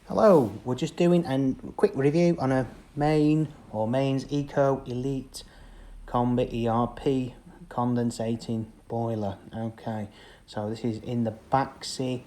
Hello, we're just doing a quick review on a mains Eco Elite Combi ERP condensating boiler. Okay, so this is in the Baxi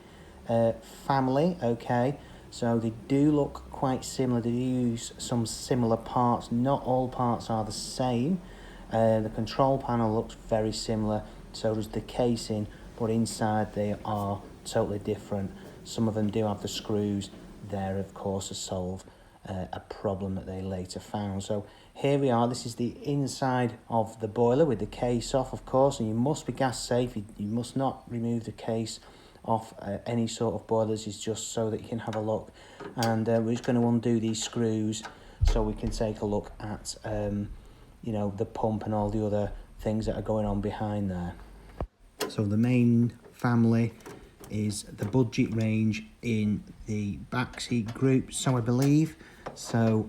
family. Okay, so they do look quite similar. They use some similar parts. Not all parts are the same. The control panel looks very similar, so does the casing, but inside they are totally different. Some of them do have the screws there, of course, to solve a problem that they later found. So here we are. This is the inside of the boiler with the case off, of course, and you must be gas safe. You must not remove the case off any sort of boilers. Is just so that you can have a look. And we're just going to undo these screws so we can take a look at the pump and all the other things that are going on behind there. So the main family is the budget range in the Baxi group, so I believe. So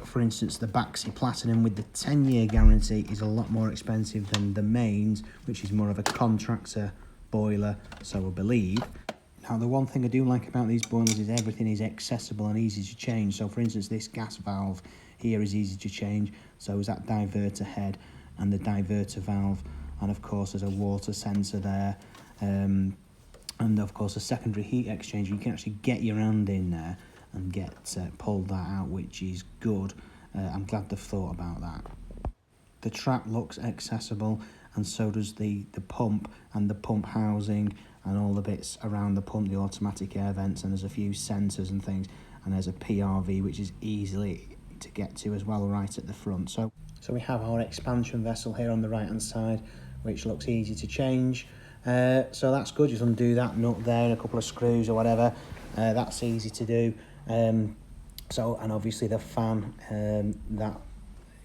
for instance, the Baxi Platinum with the 10-year guarantee is a lot more expensive than the mains, which is more of a contractor boiler, so I believe. Now, the one thing I do like about these boilers is everything is accessible and easy to change. So for instance, this gas valve here is easy to change, so is that diverter head and the diverter valve, and of course there's a water sensor there, and of course a secondary heat exchanger. You can actually get your hand in there and pull that out, which is good. I'm glad they've thought about that. The trap looks accessible, and so does the pump and the pump housing and all the bits around the pump, the automatic air vents, and there's a few sensors and things, and there's a PRV which is easily to get to as well, right at the front. So we have our expansion vessel here on the right hand side, which looks easy to change. So that's good. Just undo that nut there and a couple of screws or whatever. That's easy to do. And obviously the fan, that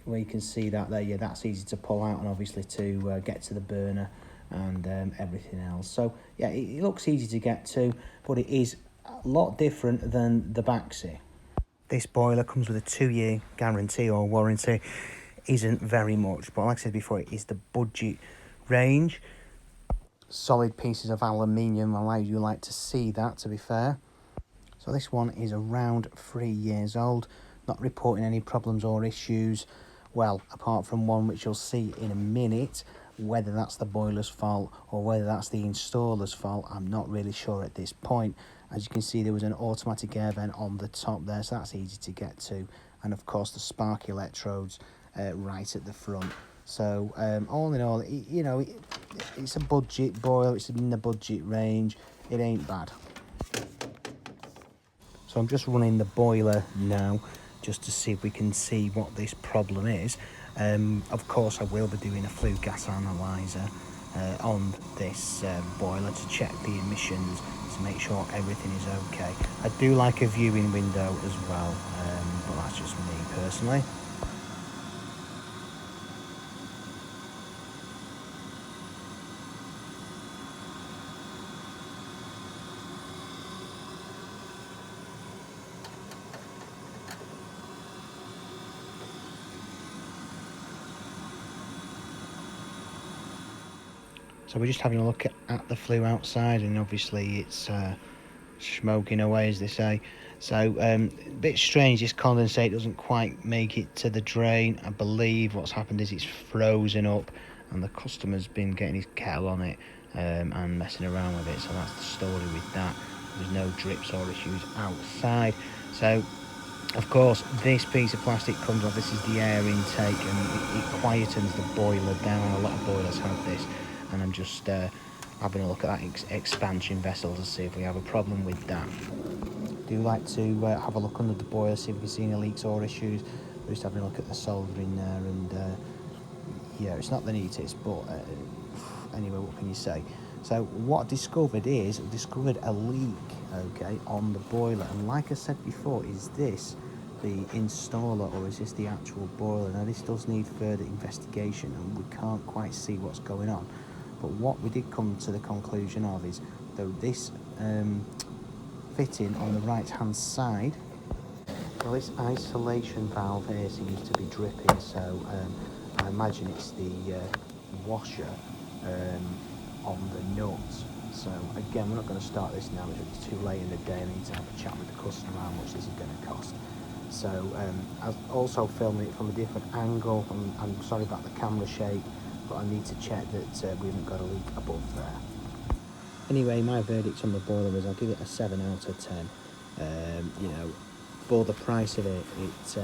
where you can see that there, yeah, that's easy to pull out, and obviously to get to the burner and everything else. So yeah, it looks easy to get to, but it is a lot different than the Baxi. This boiler comes with a 2-year guarantee or warranty. Isn't very much, but like I said before, it is the budget range. Solid pieces of aluminium allow you like to see that, to be fair. So this one is around 3 years old, not reporting any problems or issues. Well, apart from one which you'll see in a minute. Whether that's the boiler's fault or whether that's the installer's fault, I'm not really sure at this point. As you can see, there was an automatic air vent on the top there, so that's easy to get to. And of course the spark electrodes right at the front. So all in all, it's a budget boiler. It's in the budget range. It ain't bad. So I'm just running the boiler now, just to see if we can see what this problem is. Of course, I will be doing a flue gas analyzer on this boiler to check the emissions, to make sure everything is okay. I do like a viewing window as well, but that's just me personally. So we're just having a look at the flue outside, and obviously it's smoking away, as they say. So a bit strange, this condensate doesn't quite make it to the drain. I believe what's happened is it's frozen up, and the customer's been getting his kettle on it and messing around with it. So that's the story with that. There's no drips or issues outside. So of course this piece of plastic comes off. This is the air intake, and it quietens the boiler down. A lot of boilers have this, and I'm just having a look at that expansion vessel to see if we have a problem with that. Do like to have a look under the boiler, see if we can see any leaks or issues. We're just having a look at the soldering there, and yeah, it's not the neatest, but anyway, what can you say? So what I discovered is, a leak, okay, on the boiler, and like I said before, is this the installer or is this the actual boiler? Now this does need further investigation, and we can't quite see what's going on. But what we did come to the conclusion of is, though this fitting on the right hand side, well, this isolation valve here seems to be dripping, so I imagine it's the washer on the nuts. So again, we're not going to start this now, it's too late in the day. I need to have a chat with the customer how much this is going to cost. So I was also filming it from a different angle. I'm sorry about the camera shape, but I need to check that we haven't got a leak above there. Anyway, my verdict on the boiler was I'll give it a 7 out of 10. You know, for the price of it, it's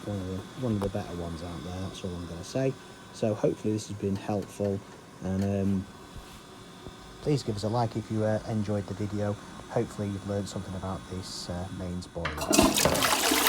one of the better ones out there. That's all I'm going to say. So hopefully this has been helpful, and please give us a like if you enjoyed the video. Hopefully you've learned something about this mains boiler.